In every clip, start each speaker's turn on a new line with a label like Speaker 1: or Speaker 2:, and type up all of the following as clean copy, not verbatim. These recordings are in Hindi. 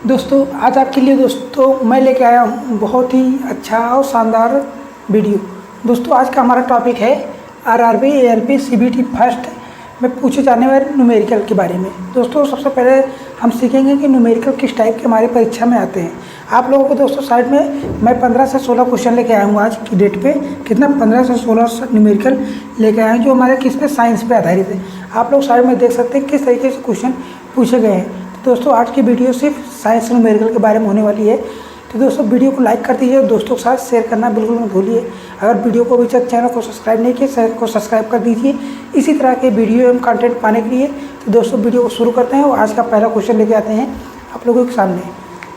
Speaker 1: दोस्तों आज आपके लिए दोस्तों मैं लेके आया हूँ बहुत ही अच्छा और शानदार वीडियो। दोस्तों आज का हमारा टॉपिक है आरआरबी एएलपी सीबीटी फर्स्ट में पूछे जाने वाले न्यूमेरिकल के बारे में। दोस्तों सबसे पहले हम सीखेंगे कि न्यूमेरिकल किस टाइप के हमारी परीक्षा में आते हैं। आप लोगों को दोस्तों साइड में मैं 15 से 16 क्वेश्चन लेके आया हूँ आज की डेट पे। कितना 15 से 16 न्यूमेरिकल लेके आए हैं जो हमारे किस पे साइंस पे आधारित है। आप लोग साइड में देख सकते हैं किस तरीके से क्वेश्चन पूछे गए हैं। तो दोस्तों आज की वीडियो सिर्फ साइंस न्यूमेरिकल के बारे में होने वाली है। तो दोस्तों वीडियो को लाइक कर दीजिए और दोस्तों के साथ शेयर करना बिल्कुल मत भूलिए। अगर वीडियो को अभी तक चैनल को सब्सक्राइब नहीं किया चैनल को सब्सक्राइब कर दीजिए इसी तरह के वीडियो एवं कंटेंट पाने के लिए। तो दोस्तों वीडियो को शुरू करते हैं और आज का पहला क्वेश्चन लेके आते हैं आप लोगों के सामने।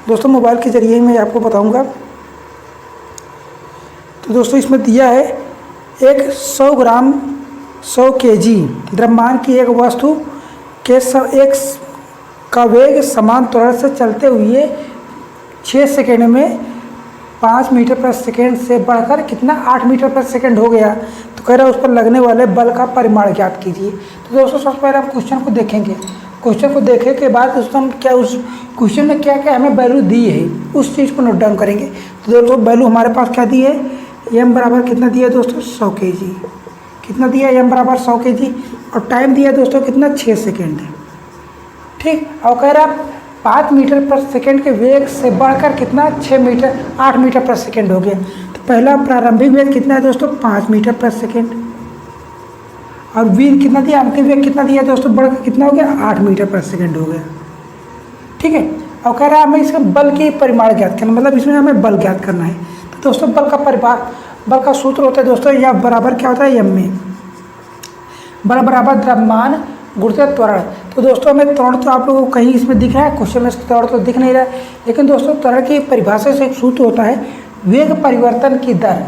Speaker 1: दोस्तों मोबाइल के जरिए मैं आपको बताऊँगा। तो दोस्तों इसमें दिया है एक 100 ग्राम 100 kg द्रव्यमान की एक वस्तु के एक का वेग समान त्वरण से चलते हुए 6 सेकेंड में 5 मीटर प्रति सेकेंड से बढ़कर कितना 8 मीटर प्रति सेकेंड हो गया। तो कह रहा है उस पर लगने वाले बल का परिमाण ज्ञात कीजिए। तो दोस्तों सबसे पहले हम क्वेश्चन को देखेंगे। क्वेश्चन को देखने के बाद दोस्तों हम क्या उस क्वेश्चन में क्या क्या हमें वैल्यू दी है उस चीज़ को नोट डाउन करेंगे। तो दोस्तों वैल्यू हमारे पास क्या दी है, एम बराबर कितना दिया है दोस्तों 100 kg। कितना दिया है एम बराबर 100 kg और टाइम दिया दोस्तों कितना 6 सेकेंड है। ठीक, और कह रहा है 5 मीटर प्रति सेकेंड के वेग से बढ़कर कितना 8 मीटर प्रति सेकेंड हो गया। तो पहला प्रारंभिक वेग कितना है दोस्तों 5 मीटर प्रति सेकेंड और वेग कितना दिया अंतिम वेग कितना दिया दोस्तों बढ़कर कितना हो गया 8 मीटर प्रति सेकेंड हो गया। ठीक है, और कह रहा है हमें इसका बल के परिमाण ज्ञात करना, मतलब इसमें हमें बल ज्ञात करना है। तो दोस्तों बल का सूत्र होता है दोस्तों या बराबर क्या होता है एम में बल बराबर द्रव्यमान गुरुत्व त्वरण। तो दोस्तों हमें त्वरण तो आप लोगों को कहीं इसमें दिख रहा है, क्वेश्चन में त्वरण तो दिख नहीं रहा है, लेकिन दोस्तों त्वरण की परिभाषा से एक सूत्र होता है वेग परिवर्तन की दर।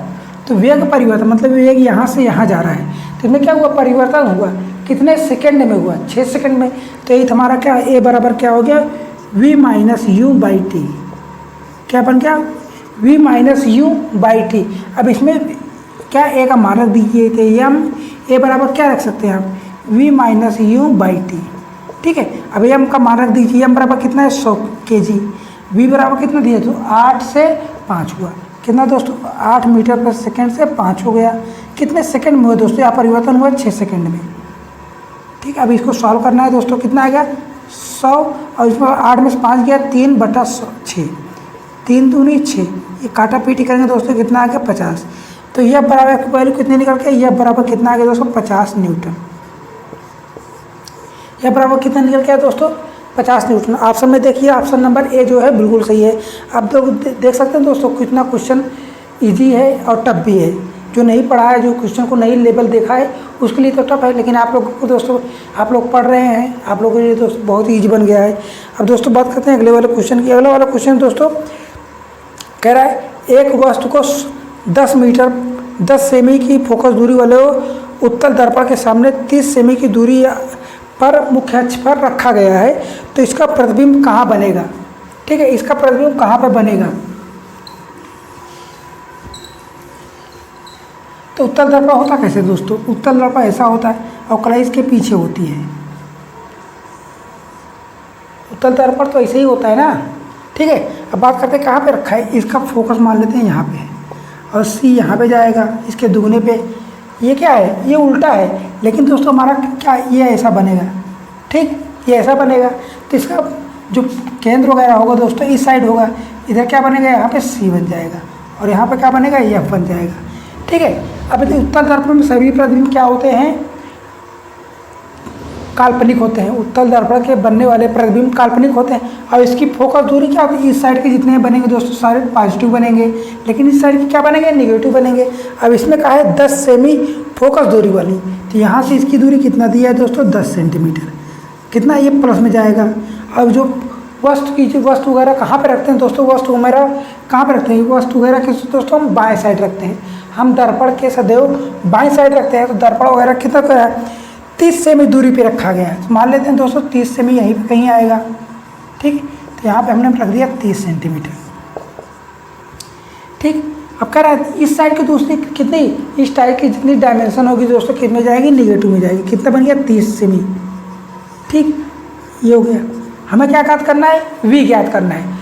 Speaker 1: तो वेग परिवर्तन मतलब वेग यहाँ से यहाँ जा रहा है तो इसमें क्या हुआ परिवर्तन हुआ कितने सेकंड में हुआ 6 सेकंड में। तो ये हमारा क्या ए बराबर क्या हो गया v minus you by T. क्या बन गया v minus you by T. अब इसमें क्या ए का मान रख दीजिए थे एम ए बराबर क्या रख सकते हैं आप v minus you by T. ठीक है, अब एम का मान रख दीजिए एम बराबर कितना है 100 kg। v बराबर कितना दिया तो 8 से 5 हुआ कितना दोस्तों 8 मीटर प्रति सेकेंड से 5 हो गया। कितने सेकंड में हुआ दोस्तों यहाँ परिवर्तन हुआ 6 सेकंड में। ठीक, अब इसको सॉल्व करना है दोस्तों कितना आ गया 100 और इसमें 8 में से 5 गया 3/6 3 दूनी 6 ये काटा पीटी करेंगे दोस्तों कितना आ गया 50। तो यह बराबर वैल्यू कितनी निकल के यह बराबर कितना आ गया दोस्तों 50 न्यूटन। यह बराबर कितना निकल गया दोस्तों 50 न्यूटन। ऑप्शन में देखिए ऑप्शन नंबर ए जो है बिल्कुल सही है। आप लोग देख सकते हैं दोस्तों कितना क्वेश्चन इजी है और टफ भी है। जो नहीं पढ़ा है जो क्वेश्चन को नहीं लेवल देखा है उसके लिए तो टफ है, लेकिन आप लोगों को दोस्तों आप लोग पढ़ रहे हैं आप लोगों के लिए दोस्तों बहुत ईजी बन गया है। अब दोस्तों बात करते हैं अगले वाले क्वेश्चन की। अगला वाला क्वेश्चन दोस्तों कह रहा है एक वस्तु को 10 सेमी की फोकस दूरी वाले उत्तल दर्पण के सामने 30 सेमी की दूरी पर मुख्य अक्ष पर रखा गया है। तो इसका प्रतिबिंब कहाँ बनेगा। ठीक है, इसका प्रतिबिंब कहाँ पर बनेगा। तो उत्तल दर्पण होता कैसे दोस्तों, उत्तल दर्पण ऐसा होता है और कलाई इसके पीछे होती है। उत्तल दर्पण तो ऐसे ही होता है ना। ठीक है, अब बात करते हैं कहाँ पे रखा है। इसका फोकस मान लेते हैं यहाँ पे और सी यहाँ पे जाएगा इसके दुगने पे। ये क्या है ये उल्टा है, लेकिन दोस्तों हमारा क्या ये ऐसा बनेगा। ठीक, ये ऐसा बनेगा तो इसका जो केंद्र वगैरह होगा दोस्तों इस साइड होगा। इधर क्या बनेगा यहाँ पे सी बन जाएगा और यहाँ पे क्या बनेगा एफ बन जाएगा। ठीक है, अब उत्तल दर्पण में सभी प्रतिबिंब क्या होते हैं काल्पनिक होते हैं। उत्तल दर्पण के बनने वाले प्रतिबिंब काल्पनिक होते हैं और इसकी फोकस दूरी क्या होती है इस साइड के जितने बनेंगे दोस्तों सारे पॉजिटिव बनेंगे, लेकिन इस साइड के क्या बनेंगे नेगेटिव बनेंगे। अब इसमें कहा है 10 सेमी फोकस दूरी वाली, तो यहाँ से इसकी दूरी कितना दिया है दोस्तों 10 सेंटीमीटर। कितना ये प्लस में जाएगा। अब जो वस्तु वगैरह कहाँ पे रखते हैं दोस्तों, वस्तु वगैरह कहाँ पे रखते हैं वस्तु वगैरह के दोस्तों हम बाएँ साइड रखते हैं। हम दर्पण के सदैव बाएँ साइड रखते हैं। तो दर्पण वगैरह कितना क्या है 30 सेमी दूरी पे रखा गया है। मान लेते हैं दोस्तों 30 सेमी यहीं पे कहीं आएगा। ठीक, तो यहाँ पे हमने रख दिया 30 सेंटीमीटर। ठीक, अब कह रहा है इस साइड की दूसरी कितनी इस टाइप की जितनी डायमेंशन होगी दोस्तों कितने जाएगी नेगेटिव में जाएगी। कितना बन गया 30 सेमी। ठीक, ये हो गया। हमें क्या ज्ञात करना है, v ज्ञात करना है।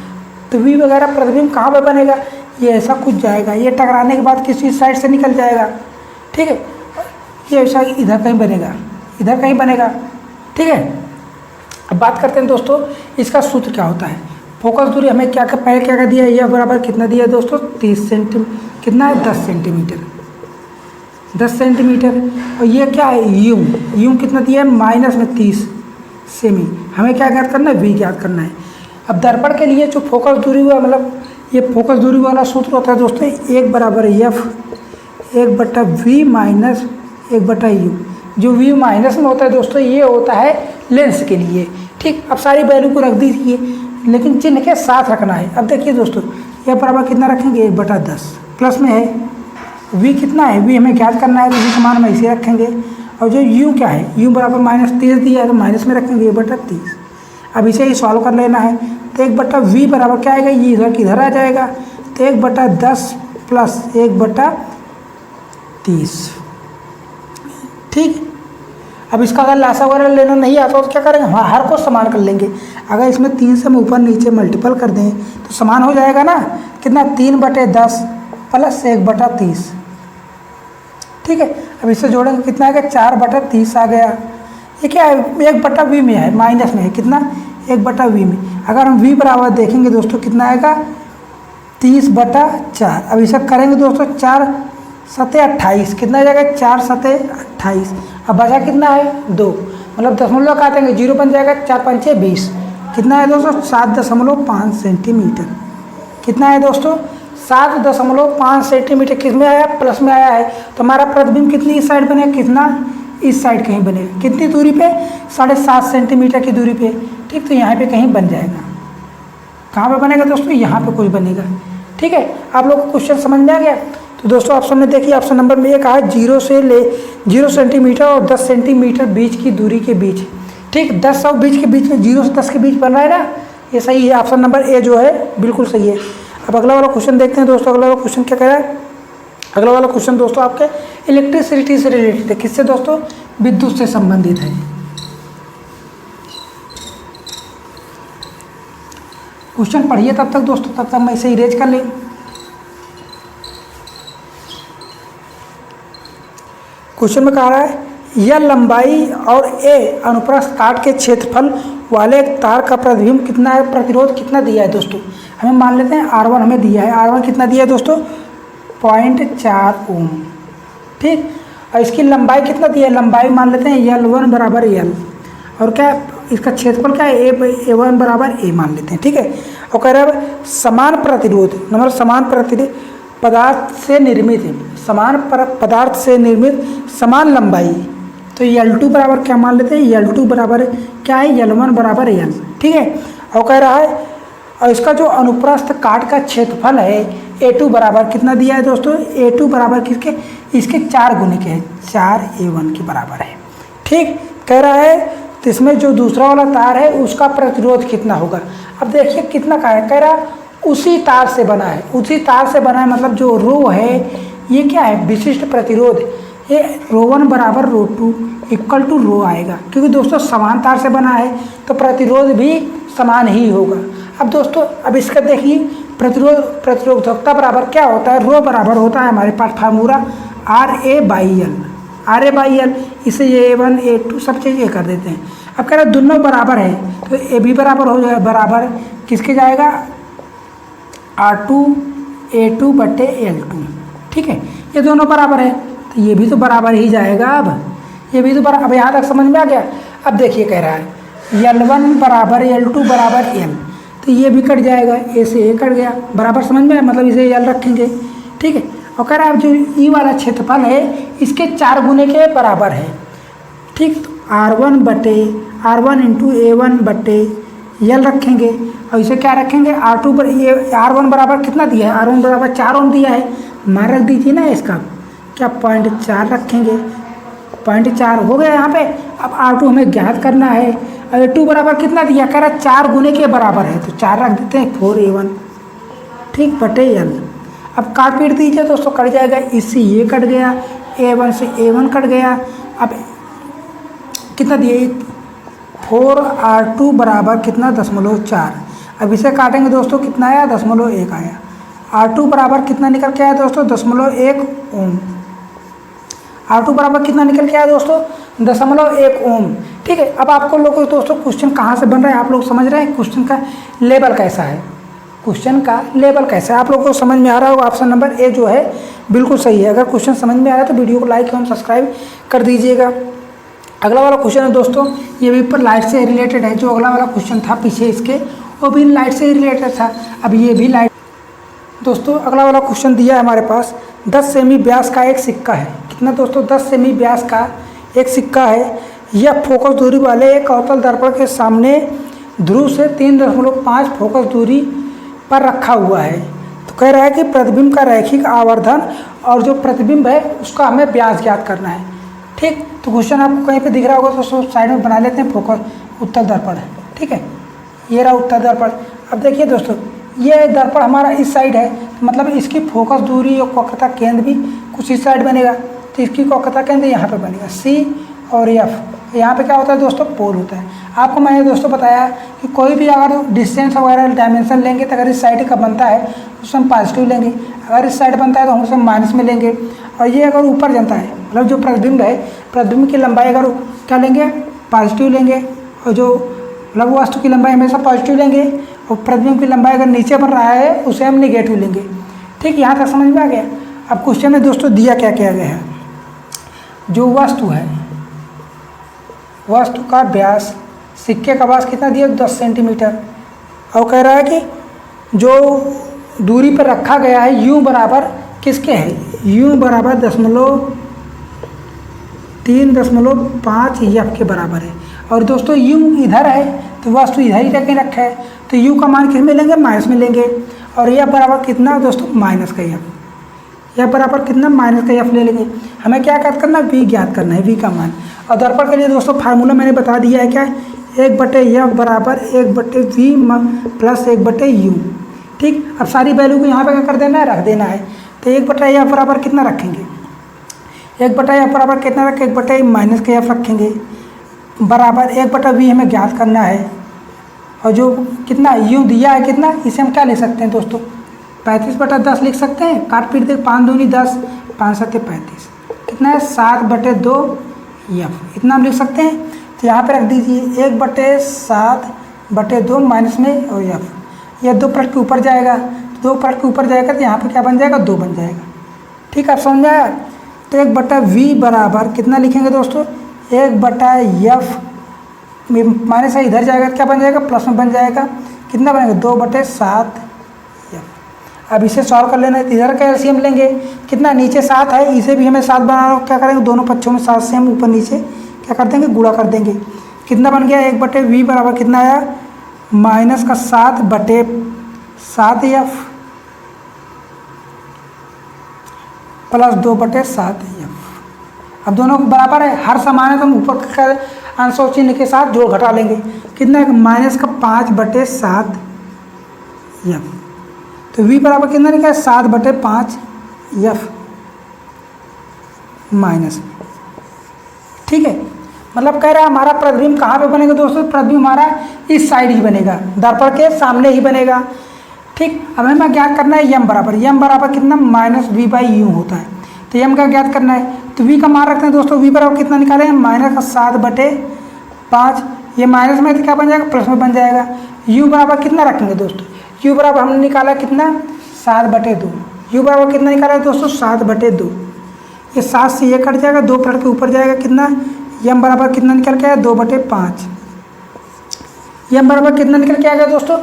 Speaker 1: तो v वगैरह प्रतिबिंब कहाँ पे बनेगा, ये ऐसा कुछ जाएगा, ये टकराने के बाद किसी साइड से निकल जाएगा, ठीक है, ये ऐसा इधर कहीं बनेगा, इधर कहीं बनेगा, ठीक है। अब बात करते हैं दोस्तों इसका सूत्र क्या होता है। फोकस दूरी हमें क्या पहले क्या दिया है, यह बराबर कितना दिया है दोस्तों, 30 सेंटीमीटर, कितना है 10 सेंटीमीटर, 10 सेंटीमीटर। और ये क्या है, यूं कितना दिया है, माइनस में 30 सेमी। हमें क्या ज्ञात करना है, वी ज्ञात करना है। अब दर्पण के लिए जो फोकस दूरी हुआ, मतलब ये फोकस दूरी वाला सूत्र होता है दोस्तों, 1 बराबर एफ 1/v माइनस 1/u। जो v माइनस में होता है दोस्तों, ये होता है लेंस के लिए, ठीक। अब सारी वैल्यू को रख दीजिए, लेकिन चिन्ह के साथ रखना है। अब देखिए दोस्तों, यह बराबर कितना रखेंगे, 1/10, प्लस में है, v कितना है, v हमें ज्ञात करना है, तो v समान में इसे रखेंगे। और जो u क्या है, u बराबर -30 दिया है, तो माइनस में रखेंगे 1/30। अब इसे ही सॉल्व कर लेना है, तो 1/v बराबर क्या आएगा, ये इधर किधर आ जाएगा, तो 1/10 प्लस 1/30, ठीक। अब इसका अगर लासा वगैरह लेना नहीं आता तो क्या करेंगे, हर को समान कर लेंगे। अगर इसमें 3 से हम ऊपर नीचे मल्टीपल कर दें तो समान हो जाएगा ना, कितना, 3/10 प्लस 1/30, ठीक है। अब इससे जोड़ेंगे कितना आएगा, 4/30 आ गया। ये क्या है, 1/v में है, माइनस में है, कितना, 1/v में। अगर हम v बराबर देखेंगे दोस्तों कितना आएगा, 30/4। अब इसे करेंगे दोस्तों, 4 सते 28, कितना आ जाएगा, 4 सते 28। अब बचा कितना है, 2, मतलब दशमलव काटेंगे, 0 बन जाएगा, 4 पंचे 20, कितना है दोस्तों, 7.5 सेंटीमीटर। कितना है दोस्तों, 7.5 सेंटीमीटर। किस में आया, प्लस में आया है। तो हमारा प्रतिबिंब कितनी इस साइड बनेगा, कितना, इस साइड कहीं बनेगा, कितनी दूरी पे, 7.5 सेंटीमीटर की दूरी पे, ठीक। तो यहाँ पे कहीं बन जाएगा। कहाँ पे बनेगा दोस्तों, यहाँ पे कुछ बनेगा, ठीक है। आप लोग को क्वेश्चन समझ में आ गया। तो दोस्तों ऑप्शन में देखिए, ऑप्शन नंबर में एक है 0 सेंटीमीटर और 10 सेंटीमीटर बीच की दूरी के बीच, ठीक। 10 और बीच के बीच में, 0 से 10 के बीच बन रहा है ना, ये सही है। ऑप्शन नंबर ए जो है बिल्कुल सही है। अब अगला वाला क्वेश्चन देखते हैं दोस्तों। अगला वाला क्वेश्चन क्या कह रहा है, अगला वाला क्वेश्चन दोस्तों आपके इलेक्ट्रिसिटी से रिलेटेड है। किससे दोस्तों, विद्युत से संबंधित है। क्वेश्चन पढ़िए तब तक दोस्तों, तब तक मैं इसे इरेज कर लें। क्वेश्चन में कह रहा है, यह लंबाई और ए अनुप्रस्थ काट के क्षेत्रफल वाले एक तार का प्रतिबिंब कितना है, प्रतिरोध कितना दिया है दोस्तों। हमें मान लेते हैं R1 हमें दिया है, R1 कितना दिया है दोस्तों, 0.4 ओम, ठीक। और इसकी लंबाई कितना दिया है, लंबाई मान लेते हैं L1 बराबर L, और क्या इसका क्षेत्रफल क्या है, A1 बराबर A मान लेते हैं, ठीक है। और कह रहा है समान प्रतिरोध, नंबर समान प्रतिरोध पदार्थ से निर्मित है, समान पदार्थ से निर्मित समान लंबाई, तो L2 बराबर क्या मान लेते हैं, L2 बराबर क्या है, L1 बराबर L, ठीक है। और कह रहा है, और इसका जो अनुप्रस्थ काट का क्षेत्रफल है A2 बराबर कितना दिया है दोस्तों, A2 बराबर किसके, इसके 4 गुने के है, 4A1 के बराबर है, ठीक। कह रहा है तो इसमें जो दूसरा वाला तार है उसका प्रतिरोध कितना होगा। अब देखिए कितना का है, कह रहा उसी तार से बना है, उसी तार से बना है, मतलब जो रो है ये क्या है, विशिष्ट प्रतिरोध, ये ρ1 बराबर ρ2 इक्वल टू रो आएगा, क्योंकि दोस्तों समान तार से बना है तो प्रतिरोध भी समान ही होगा। अब दोस्तों अब इसका देखिए, प्रतिरोधकता बराबर क्या होता है, रो बराबर होता है हमारे पास फार्मूला RA/L, इसे A1 A2 सब चीज़ ये कर देते हैं। अब कह रहे दोनों बराबर है, तो AB बराबर हो जाएगा, बराबर किसके जाएगा, R2A2/L2, ठीक है। ये दोनों बराबर है तो ये भी तो बराबर ही जाएगा। अब ये भी तो बराबर, अब यहाँ तक समझ में आ गया। अब देखिए कह रहा है L1 बराबर L2 बराबर L, तो ये भी कट जाएगा, ए से ए कट गया, बराबर समझ में आया, मतलब इसे L रखेंगे, ठीक है। और कह रहा है जो ई वाला क्षेत्रफल है इसके 4 गुने के बराबर है, ठीक। तो R1 इंटू A1/L रखेंगे, और इसे क्या रखेंगे, R2 पर, ये R1 बराबर कितना दिया है, R1 बराबर 4 ओम दिया है, मान रख दीजिए ना इसका, क्या 0.4 रखेंगे, 0.4 हो गया यहाँ पे। अब R2 हमें ज्ञात करना है, और A2 बराबर कितना दिया, कह रहा है 4 गुने के बराबर है, तो 4 रख देते हैं, 4A1, ठीक, /L। अब काट पीट दीजिए दोस्तों, कट जाएगा, इससे ये कट गया, A1 से A1 कट गया। अब कितना दिए, 4r2 बराबर कितना 0.4। अब इसे काटेंगे दोस्तों, कितना आया 0.1 आया। R2 बराबर कितना निकल के आया दोस्तों 0.1 ओम। R2 बराबर कितना निकल के आया दोस्तों 0.1 ओम। ठीक है, अब आपको लोगों दोस्तों क्वेश्चन कहाँ से बन रहा है, आप लोग समझ रहे हैं क्वेश्चन का लेवल कैसा है, क्वेश्चन का लेवल कैसा है आप लोगों को समझ में आ रहा होगा। ऑप्शन नंबर ए जो है बिल्कुल सही है। अगर क्वेश्चन समझ में आ रहा है तो वीडियो को लाइक एवं सब्सक्राइब कर दीजिएगा। अगला वाला क्वेश्चन है दोस्तों, ये भी पर लाइट से रिलेटेड है। जो अगला वाला क्वेश्चन था पीछे इसके, वो भी लाइट से रिलेटेड था। अब ये भी लाइट दोस्तों, अगला वाला क्वेश्चन दिया है हमारे पास, 10 सेमी व्यास का एक सिक्का है। कितना दोस्तों 10 सेमी व्यास का एक सिक्का है। यह फोकस दूरी वाले एक अवतल दर्पण के सामने ध्रुव से 3.5 फोकस दूरी पर रखा हुआ है। तो कह रहा है कि प्रतिबिंब का रैखिक आवर्धन और जो प्रतिबिंब है उसका हमें व्यास ज्ञात करना है। ठीक, तो क्वेश्चन आपको कहीं पे दिख रहा होगा तो साइड में बना लेते हैं फोकस उत्तल दर्पण है। ठीक है, ये रहा उत्तल दर्पण। अब देखिए दोस्तों, ये दर्पण हमारा इस साइड है, तो मतलब इसकी फोकस दूरी और वक्रता केंद्र भी कुछ इस साइड बनेगा। तो इसकी वक्रता केंद्र यहाँ पे बनेगा C और F। यहाँ पे क्या होता है दोस्तों पोल होता है। आपको मैंने दोस्तों बताया कि कोई भी अगर डिस्टेंस वगैरह डायमेंशन लेंगे तो अगर इस साइड का बनता है तो उसमें हम पॉजिटिव लेंगे, अगर इस साइड बनता है तो हम उसमें माइनस में लेंगे। और ये अगर ऊपर जाता है मतलब जो प्रतिबिंब है, प्रतिबिंब की लंबाई अगर क्या लेंगे पॉजिटिव लेंगे, और जो लघु वस्तु की लंबाई हमेशा पॉजिटिव लेंगे, और प्रतिबिंब की लंबाई अगर नीचे बन रहा है उसे हम निगेटिव लेंगे। ठीक, यहाँ तक समझ में आ गया। अब क्वेश्चन में दोस्तों दिया क्या क्या गया है, जो वस्तु है, वस्तु का व्यास, सिक्के का व्यास कितना दिया 10 सेंटीमीटर, और कह रहा है कि जो दूरी पर रखा गया है U बराबर किसके है, U बराबर 3.5 F के बराबर है। और दोस्तों U इधर है तो वस्तु इधर ही रखे रखा है, तो U का मान किस में लेंगे माइनस में लेंगे। और F बराबर कितना दोस्तों माइनस का F, F बराबर कितना माइनस का F ले लेंगे। हमें क्या ज्ञात करना है V ज्ञात करना है, V का मान। और दर्पण के लिए दोस्तों फार्मूला मैंने बता दिया है क्या, 1/F बराबर 1/V प्लस 1/U। ठीक, अब सारी वैल्यू को यहाँ पे क्या कर देना है रख देना है। तो 1/F बराबर कितना रखेंगे, 1/F बराबर कितना रखें 1/, माइनस का F रखेंगे बराबर 1/V हमें ज्ञात करना है। और जो कितना U दिया है कितना, इसे हम क्या लिख सकते हैं दोस्तों 35/10 लिख सकते हैं। काट पीट दे 5 दूनी 10, 5 7 35, कितना है 7/2 F, इतना हम लिख सकते हैं। तो यहाँ पे रख दीजिए 1/7/2 माइनस में और F, यह 2 पलट के ऊपर जाएगा, 2 पलट के ऊपर जाएगा तो यहाँ पे क्या बन जाएगा 2 बन जाएगा। ठीक, आप समझ आया। तो 1/V बराबर कितना लिखेंगे दोस्तों 1/F, माइनस है इधर जाएगा तो क्या बन जाएगा प्लस में बन जाएगा, कितना बनेगा 2/7 F। अब इसे सॉल्व कर लेना है, इधर का एलसीएम लेंगे, कितना नीचे 7 है, इसे भी हमें 7 बनाना हो, क्या करेंगे दोनों पक्षों में 7 से हम ऊपर नीचे क्या कर देंगे गुणा कर देंगे। कितना बन गया 1/V बराबर कितना आया माइनस का 7/7 F प्लस 2/7 F। अब दोनों बराबर है, हर समान है तो हम ऊपर का अंश और चिन्ह के साथ जोड़ घटा लेंगे। कितना माइनस का 5/7 F। तो V बराबर कितना लिखा है 7/5 F माइनस। ठीक है, मतलब कह रहा है हमारा प्रतिबिंब कहाँ पे बनेगा दोस्तों, प्रतिबिंब हमारा इस साइड ही बनेगा, दर्पण के सामने ही बनेगा। ठीक, अब हमें ज्ञात करना है यम बराबर कितना -V/U होता है। तो यम का ज्ञात करना है, तो V का मान रखते हैं दोस्तों, V बराबर कितना निकाले हैं माइनस का 7/5, ये माइनस में तो क्या बन जाएगा प्लस में बन जाएगा। U बराबर कितना रखेंगे दोस्तों, U बराबर हमने निकाला कितना 7/2, U बराबर कितना निकाला है दोस्तों 7/2, ये 7 से ये कट जाएगा, 2 पलट के ऊपर जाएगा, कितना यम बराबर कितना निकल के आया 2/5। यम बराबर कितना निकल के आएगा दोस्तों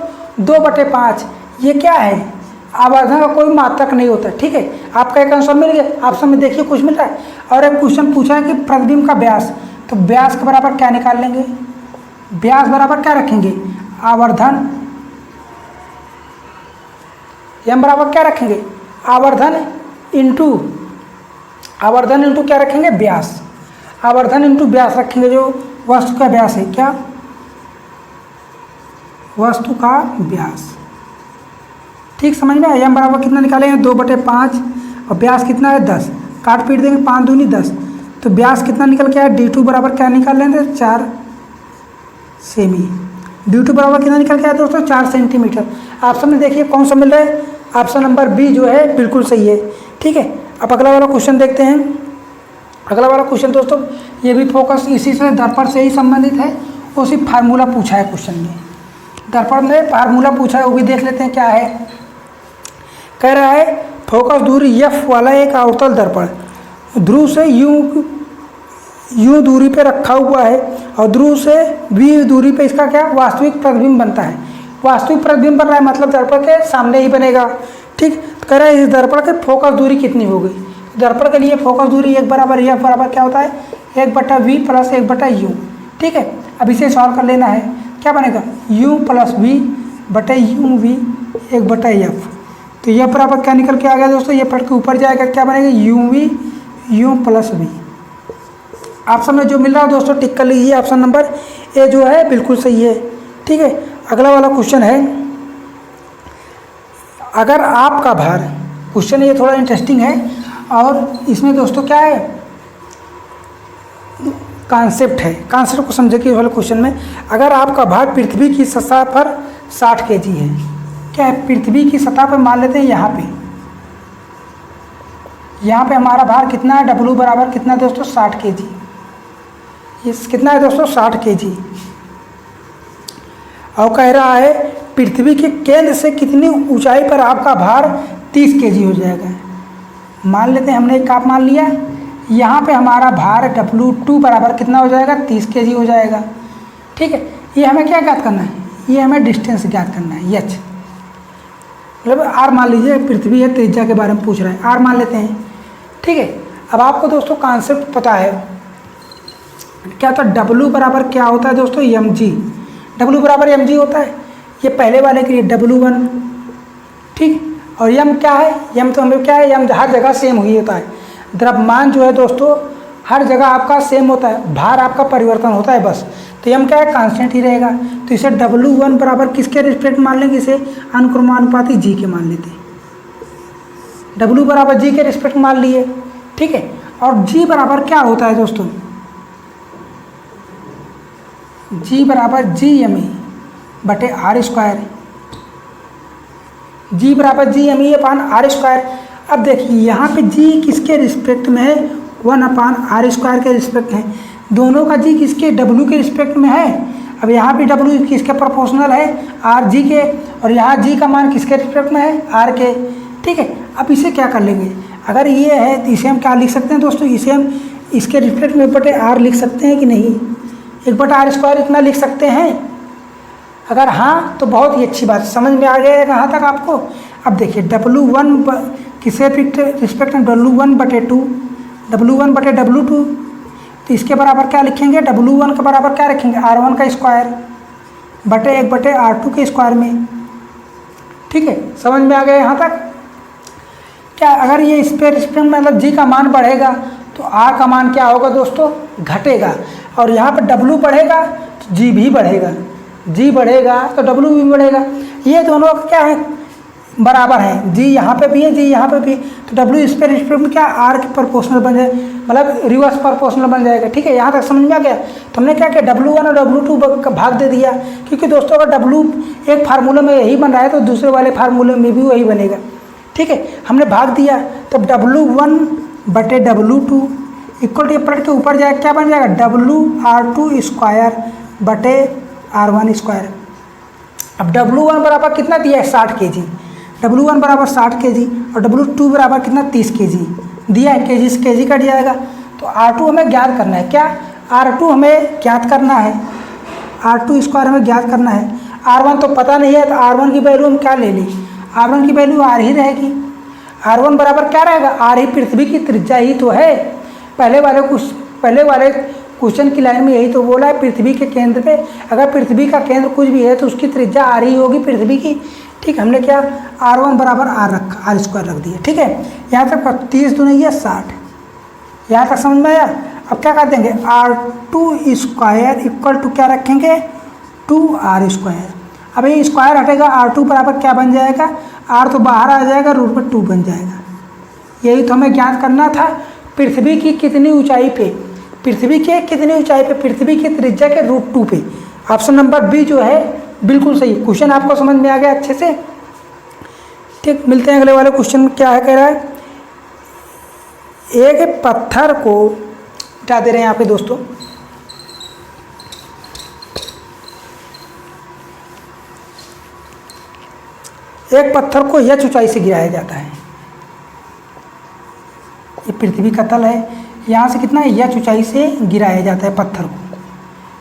Speaker 1: 2/5। ये क्या है आवर्धन का कोई मात्रक नहीं होता। ठीक है, आपका एक आंसर मिल गया, ऑप्शन में देखिए कुछ मिल रहा है। और एक क्वेश्चन पूछा है कि प्रतिबिंब का व्यास, तो व्यास के बराबर क्या निकाल लेंगे, व्यास बराबर क्या रखेंगे आवर्धन, यम बराबर क्या रखेंगे आवर्धन इंटू क्या रखेंगे व्यास, आवर्धन इंटू व्यास रखेंगे, जो वस्तु का व्यास है, क्या वस्तु का व्यास। ठीक, समझ में। यम बराबर कितना निकालेंगे 2/5 और व्यास कितना है 10, काट पीट देंगे 5 दूनी 10, तो व्यास कितना निकल के आया D2 बराबर क्या निकाल लेंगे 4 सेमी। V2 बराबर कितना निकल के आया दोस्तों 4 सेंटीमीटर। ऑप्शन में देखिए कौन सा मिल रहा है, ऑप्शन नंबर बी जो है बिल्कुल सही है। ठीक है, अब अगला वाला क्वेश्चन देखते हैं। अगला वाला क्वेश्चन दोस्तों ये भी फोकस इसी से दर्पण से ही संबंधित है, उसी फार्मूला पूछा है क्वेश्चन में, दर्पण में फार्मूला पूछा है, वो भी देख लेते हैं क्या है। कह रहा है फोकस दूरी F वाला एक अवतल दर्पण ध्रुव से यूं दूरी पे रखा हुआ है और ध्रुव से V दूरी पे इसका क्या वास्तविक प्रतिबिंब बनता है। वास्तविक प्रतिबिंब बन रहा है मतलब दर्पण के सामने ही बनेगा। ठीक, तो कह रहा है इस दर्पण की फोकस दूरी कितनी होगी। दर्पण के लिए फोकस दूरी 1 बराबर F बराबर क्या होता है 1/V प्लस 1/U। ठीक है, अब इसे सॉल्व कर लेना है, क्या बनेगा U प्लस V बटे UV 1/F। तो यह बराबर क्या निकल के आ गया दोस्तों, ये पढ़ के ऊपर जाएगा, क्या बनेगा UV U plus V। Option में जो मिल रहा है दोस्तों टिक कर लीजिए, ऑप्शन नंबर ए जो है बिल्कुल सही है। ठीक है, अगला वाला क्वेश्चन है, अगर आपका भार, क्वेश्चन ये थोड़ा इंटरेस्टिंग है और इसमें दोस्तों क्या है कॉन्सेप्ट है, कॉन्सेप्ट को समझे कि वाले क्वेश्चन में अगर आपका भार पृथ्वी की सतह पर 60 kg है, क्या है पृथ्वी की सतह पर मान लेते हैं यहाँ पे हमारा भार कितना है W बराबर कितना है दोस्तों 60 kg। ये कितना है दोस्तों 60 kg। और कह रहा है पृथ्वी के केंद्र से कितनी ऊंचाई पर आपका भार 30 kg हो जाएगा। मान लेते हैं हमने एक आप मान लिया, यहाँ पे हमारा भार W2 बराबर कितना हो जाएगा 30 kg हो जाएगा। ठीक है, ये हमें क्या ज्ञात करना है, ये हमें डिस्टेंस ज्ञात करना है h, मतलब r मान लीजिए, पृथ्वी है त्रिज्या के बारे में पूछ रहा है, r मान लेते हैं। ठीक है, अब आपको दोस्तों कॉन्सेप्ट पता है क्या होता है, W बराबर क्या होता है दोस्तों mg। W बराबर mg होता है, ये पहले वाले के लिए W1। ठीक, और m क्या है, m तो हमें क्या है, m हर जगह सेम ही होता है। द्रव्यमान जो है दोस्तों हर जगह आपका सेम होता है, भार आपका परिवर्तन होता है बस, तो m क्या है कांस्टेंट ही रहेगा। तो इसे W1 बराबर किसके रिस्पेक्ट मान लेंगे, इसे अनुक्रमानुपाती g के मान लेते हैं। W बराबर g के रिस्पेक्ट मान लिए। ठीक है, और g बराबर क्या होता है दोस्तों, g बराबर GME बटे R स्क्वायर, g बराबर GME अपान R स्क्वायर। अब देखिए यहाँ पे g किसके रिस्पेक्ट में है 1/R स्क्वायर के रिस्पेक्ट है, दोनों का g किसके W के रिस्पेक्ट में है। अब यहाँ पे W किसके प्रोपोर्शनल है R g के, और यहाँ g का मान किसके रिस्पेक्ट में है R के। ठीक है, अब इसे क्या कर लेंगे, अगर ये है तो इसे हम क्या लिख सकते हैं दोस्तों, इसे हम इसके रिस्पेक्ट में बटे R लिख सकते हैं कि नहीं, 1/R स्क्वायर इतना लिख सकते हैं। अगर हाँ तो बहुत ही अच्छी बात, समझ में आ गया है कहाँ तक आपको। अब देखिए W1 किसके रिस्पेक्ट में W1/2, W1/W2, तो इसके बराबर क्या लिखेंगे, W1 के बराबर क्या रखेंगे R1 का स्क्वायर बटे 1/R2 के स्क्वायर में। ठीक है, समझ में आ गया यहाँ तक। क्या अगर ये इस पे रिस्पेक्ट में मतलब g का मान बढ़ेगा तो r का मान क्या होगा दोस्तों घटेगा, और यहाँ पर W बढ़ेगा तो g भी बढ़ेगा, g बढ़ेगा तो W भी बढ़ेगा। ये दोनों का क्या है बराबर है, g यहाँ पे भी है जी यहाँ पे भी, तो W इस पे रिस्पेक्ट में क्या r के प्रोपोर्शनल बन जाए, मतलब रिवर्स प्रोपोर्शनल बन जाएगा। ठीक है, यहाँ तक समझ में आ गया। तो हमने क्या किया W1 और W2 का भाग दे दिया, क्योंकि दोस्तों अगर W एक फार्मूले में यही बन रहा है तो दूसरे वाले फार्मूले में भी वही बनेगा। ठीक है, हमने भाग दिया, तब W1/W2 इक्वल टू पलट के ऊपर जाए क्या बन जाएगा WR2 स्क्वायर बटे R1 स्क्वायर। अब W1 बराबर कितना दिया है 60 kg, W1 बराबर 60 kg और W2 बराबर कितना 30 kg दिया है, kg से kg कट जाएगा। तो R2 हमें ज्ञात करना है, क्या R2 हमें ज्ञात करना है, R2 स्क्वायर हमें ज्ञात करना है। R1 तो पता नहीं है, तो R1 की वैल्यू हम क्या ले लें, R1 की वैल्यू R ही रहेगी। R1 बराबर क्या रहेगा, R ही पृथ्वी की त्रिज्या ही तो है। पहले वाले क्वेश्चन की लाइन में यही तो बोला है, पृथ्वी के केंद्र पे अगर पृथ्वी का केंद्र कुछ भी है तो उसकी त्रिज्या R ही होगी पृथ्वी की। ठीक, हमने क्या R1 बराबर R स्क्वायर रख दिया। ठीक है, यहाँ तक 30 दूनी है 60, यहाँ तक समझ में आया। अब क्या कर देंगे R2 स्क्वायर इक्वल टू क्या रखेंगे 2R स्क्वायर। अब ये स्क्वायर हटेगा, R2 बराबर क्या बन जाएगा, R तो बाहर आ जाएगा, रूट में 2 बन जाएगा। यही तो हमें ज्ञात करना था, पृथ्वी की कितनी ऊंचाई पे, पृथ्वी की त्रिज्या के √2 पे ऑप्शन नंबर बी जो है बिल्कुल सही। क्वेश्चन आपको समझ में आ गया अच्छे से? ठीक, मिलते हैं अगले वाले क्वेश्चन में। क्या है, कह रहा है एक पत्थर को क्या दे रहे हैं यहाँ पे दोस्तों, एक पत्थर को यह ऊंचाई से गिराया जाता है। ये पृथ्वी का तल है, यहाँ से कितना यह ऊंचाई से गिराया जाता है पत्थर को।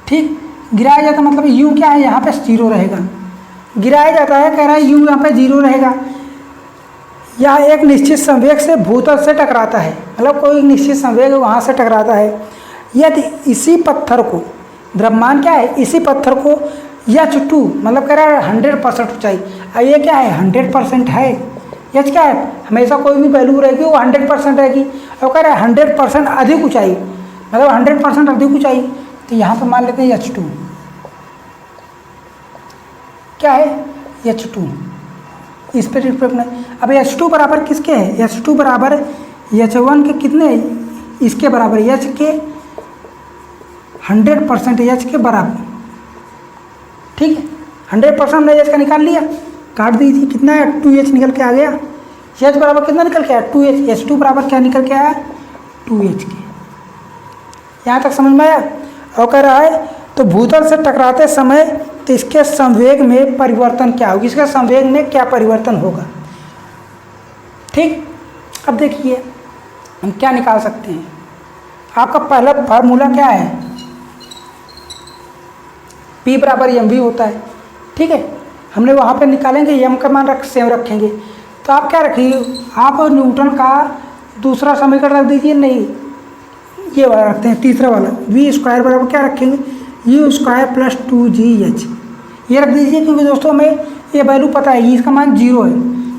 Speaker 1: ठीक, गिराया जाता मतलब यू क्या है, यहाँ पे 0 रहेगा। गिराया जाता है, कह रहा है यू यहाँ पे 0 रहेगा। यह एक निश्चित संवेग से भूतल से टकराता है, मतलब कोई निश्चित संवेग वहाँ से टकराता है। यदि इसी पत्थर को, द्रव्यमान क्या है, इसी पत्थर को h2 मतलब कह रहा है 100% ऊंचाई, और ये क्या है 100% है। h क्या है, हमेशा कोई भी वैल्यू रहेगी वो 100% रहेगी, और कह रहा है 100% अधिक ऊंचाई, मतलब 100% अधिक ऊंचाई। तो यहाँ पर मान लेते हैं h2 क्या है, h2 इस पर रिफ्लेक्ट नहीं। अब h2 बराबर किसके है, h2 बराबर h1 के कितने, इसके बराबर h के 100% h के बराबर। ठीक है, 100% हमने h का निकाल लिया, काट दीजिए, कितना है 2h निकल के आ गया। h बराबर कितना निकल के आया 2h, h2 बराबर क्या निकल के आया 2h के। यहाँ तक समझ में आया? और कह रहा है तो भूतल से टकराते समय तो इसके संवेग में परिवर्तन क्या होगा, इसके संवेग में क्या परिवर्तन होगा। ठीक, अब देखिए हम क्या निकाल सकते हैं। आपका पहला फार्मूला क्या है, P बराबर mv होता है। ठीक है, हमने वहाँ पे निकालेंगे, m का मान सेम रखेंगे। तो आप क्या रखिए, आप न्यूटन का दूसरा समीकरण रख दीजिए, नहीं ये वाला रखते हैं, तीसरा वाला v² बराबर क्या रखेंगे, u² प्लस 2gh ये रख दीजिए, क्योंकि दोस्तों हमें ये वैल्यू पता है, इसका मान 0 है।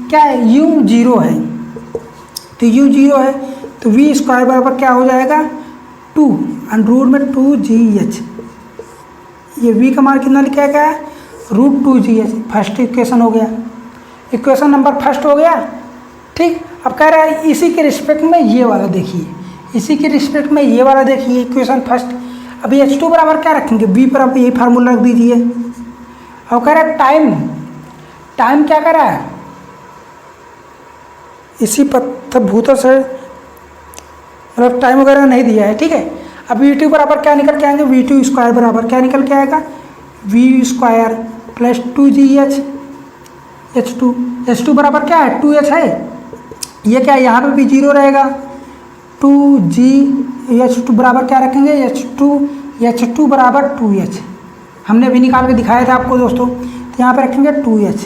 Speaker 1: क्या है, u 0 है, तो u 0 है, तो v² बराबर क्या हो जाएगा 2 √ में 2gh। ये v का मान कितना लिखा गया है √2gh। फर्स्ट इक्वेशन हो गया, इक्वेशन नंबर फर्स्ट हो गया। ठीक, अब कह रहा है इसी के रिस्पेक्ट में ये वाला देखिए, इसी के रिस्पेक्ट में ये वाला देखिए इक्वेशन फर्स्ट। अभी h2 बराबर क्या रखेंगे, b बराबर यही फार्मूला रख दीजिए। अब कह रहा है टाइम क्या कह रहा है, इसी पत्थर भूतल से मतलब टाइम वगैरह नहीं दिया है। ठीक है, अब v2 बराबर क्या निकल के आएंगे, v2² बराबर क्या निकल के आएगा v² प्लस 2gh h2 बराबर क्या है 2h है, ये क्या है यहाँ पे भी 0 रहेगा, 2gh2 बराबर क्या रखेंगे h2 बराबर 2h। हमने भी निकाल के दिखाया था आपको दोस्तों, तो यहाँ पे रखेंगे 2h,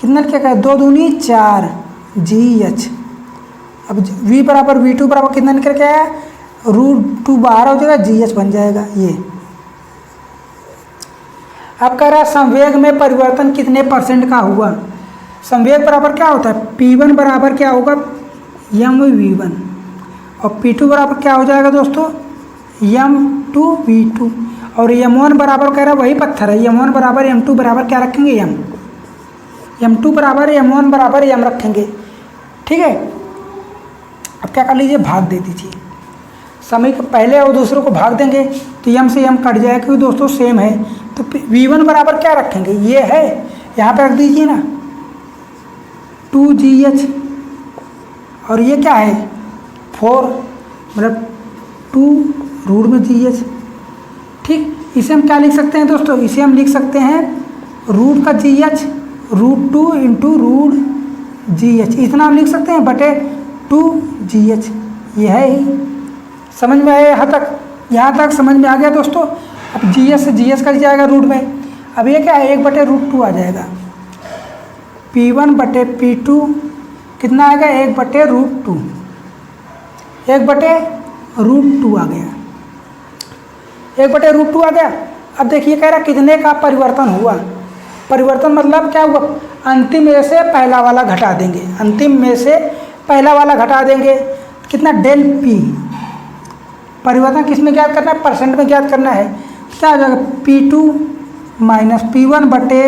Speaker 1: कितना क्या है 2 दूनी 4 gh। अब v बराबर v2 बराबर कितना निकल के आया √2 बाहर हो जाएगा, gh बन जाएगा ये। अब कह रहा है संवेग में परिवर्तन कितने % का हुआ। संवेग बराबर क्या होता है, p1 बराबर क्या होगा mv1, और p2 बराबर क्या हो जाएगा दोस्तों m2v2, और m1 बराबर कह रहा है वही पत्थर है, m1 बराबर m2 बराबर क्या रखेंगे m2 बराबर m1 बराबर m रखेंगे। ठीक है, अब क्या कर लीजिए, भाग दे दीजिए, समय के पहले और दूसरे को भाग देंगे तो m से m कट जाएगा, क्योंकि दोस्तों सेम है। तो v1 बराबर क्या रखेंगे, ये है, यहाँ पे रख दीजिए ना 2gh, और ये क्या है 4 मतलब 2 √ में gh। ठीक, इसे हम क्या लिख सकते हैं दोस्तों, इसे हम लिख सकते हैं रूट का gh √2 × √gh, इतना हम लिख सकते हैं बटे 2gh। ये है ही, समझ में आया यहाँ तक समझ में आ गया दोस्तों। अब gh से gh कट जाएगा रूट में, अब ये क्या है 1 बटे √2 आ जाएगा, p1 बटे p2 कितना आएगा 1 बटे √2, 1 बटे √2 आ गया, 1 बटे √2 आ गया। अब देखिए कह रहा कितने का परिवर्तन हुआ, परिवर्तन मतलब क्या हुआ, अंतिम में से पहला वाला घटा देंगे, अंतिम में से पहला वाला घटा देंगे, कितना डेल p। परिवर्तन किस में ज्ञात करना है, % में ज्ञात करना है। क्या हो जाएगा p2 माइनस p1 बटे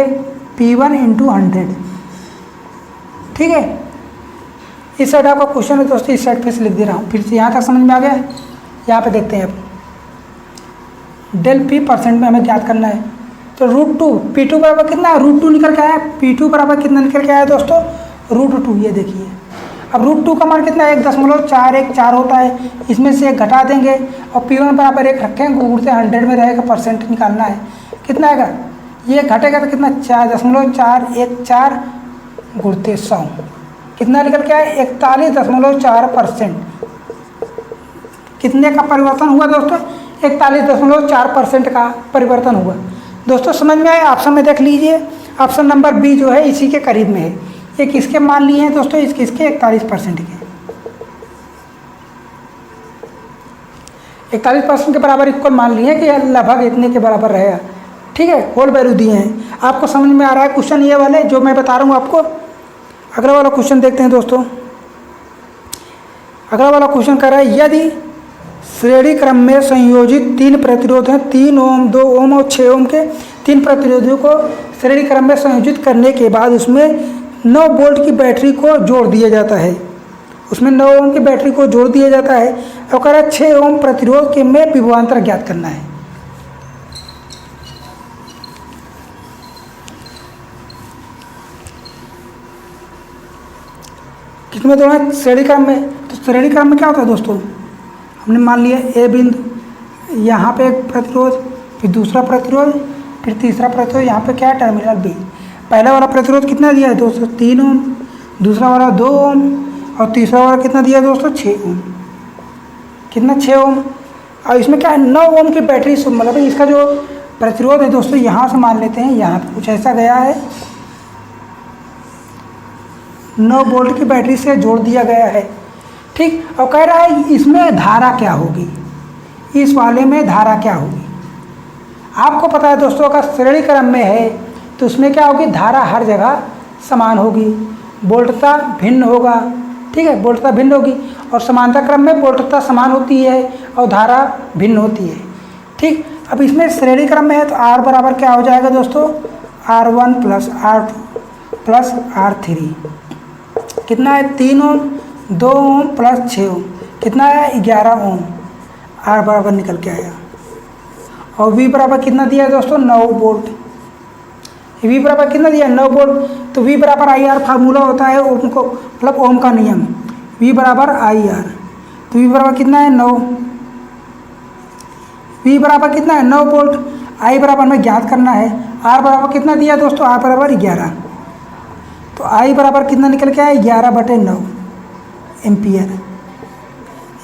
Speaker 1: p1 × 100। ठीक है, इस साइड आपका क्वेश्चन है दोस्तों, इस साइड पे से लिख दे रहा हूँ, फिर से यहाँ तक समझ में आ गया। यहाँ पे देखते हैं अब डेल पी परसेंट में हमें ज्ञात करना है। तो √2 P2 बराबर कितना है, √2 निकल के आया। P2 बराबर कितना निकल के आया दोस्तों, √2। ये देखिए अब √2 का मान कितना है, 1.414 होता है। इसमें से 1 घटा देंगे और P1 बराबर 1 रखेंगे, गुणते 100 में रहेगा, परसेंट निकालना है। कितना आएगा, ये घटेगा तो कितना 4.414 गुणते 100, कितना निकल के आया 41.4%। कितने का परिवर्तन हुआ दोस्तों, 41.4% का परिवर्तन हुआ। दोस्तों समझ में आया। ऑप्शन में देख लीजिए, ऑप्शन नंबर बी जो है इसी के करीब में है। ये किसके मान लिए हैं दोस्तों, इसके 41% के, 41% के बराबर इक्वल मान लिए कि लगभग इतने के बराबर रहेगा। ठीक है, होल वैल्यू दिए हैं। आपको समझ में आ रहा है क्वेश्चन ये वाले जो मैं बता रहा हूँ आपको। अगला वाला क्वेश्चन देखते हैं दोस्तों। अगला वाला क्वेश्चन कह रहा है, यदि श्रेणी क्रम में संयोजित 3 प्रतिरोध हैं, 3 ओम, 2 ओम और 6 ओम के 3 प्रतिरोधों को श्रेणी क्रम में संयोजित करने के बाद उसमें 9 वोल्ट की बैटरी को जोड़ दिया जाता है। उसमें 9 ओम की बैटरी को जोड़ दिया जाता है और कह रहा है 6 ओम प्रतिरोध के में विभवांतर ज्ञात करना है। कितने दोनों श्रेणी क्रम में, तो श्रेणी क्रम में क्या होता है दोस्तों, हमने मान लिया ए बिंदु, यहाँ पे एक प्रतिरोध, फिर दूसरा प्रतिरोध, फिर तीसरा प्रतिरोध, यहाँ पे क्या है टर्मिनल बी। पहला वाला प्रतिरोध कितना दिया है दोस्तों 3 ओम, दूसरा वाला 2 ओम और तीसरा वाला कितना दिया है दोस्तों 6 ओम। कितना 6 ओम। और इसमें क्या है 9 ओम की बैटरी, मतलब इसका जो प्रतिरोध है दोस्तों यहाँ से मान लेते हैं, यहाँ पे कुछ ऐसा गया है, 9 वोल्ट की बैटरी से जोड़ दिया गया है। ठीक, और कह रहा है इसमें धारा क्या होगी, इस वाले में धारा क्या होगी। आपको पता है दोस्तों अगर श्रेणी क्रम में है तो उसमें क्या होगी, धारा हर जगह समान होगी, वोल्टता भिन्न होगा। ठीक है, वोल्टता भिन्न होगी और समांतर क्रम में वोल्टता समान होती है और धारा भिन्न होती है। ठीक, अब इसमें श्रेणी क्रम में है तो R बराबर क्या हो जाएगा दोस्तों, R1 + R2 + R3। कितना है 3 ओम, 2 ओम + 6 ओम, कितना है 11 ओम। R बराबर निकल के आया। और V बराबर कितना दिया है दोस्तों 9 वोल्ट। V बराबर कितना दिया 9 वोल्ट। तो V बराबर IR फार्मूला होता है ओम को, मतलब ओम का नियम, V बराबर IR। तो V बराबर कितना है 9, V बराबर कितना है 9 वोल्ट। I बराबर हमें ज्ञात करना है, R बराबर कितना दिया दोस्तों, R बराबर 11। तो I बराबर कितना निकल के आया 11/9 एम्पियर,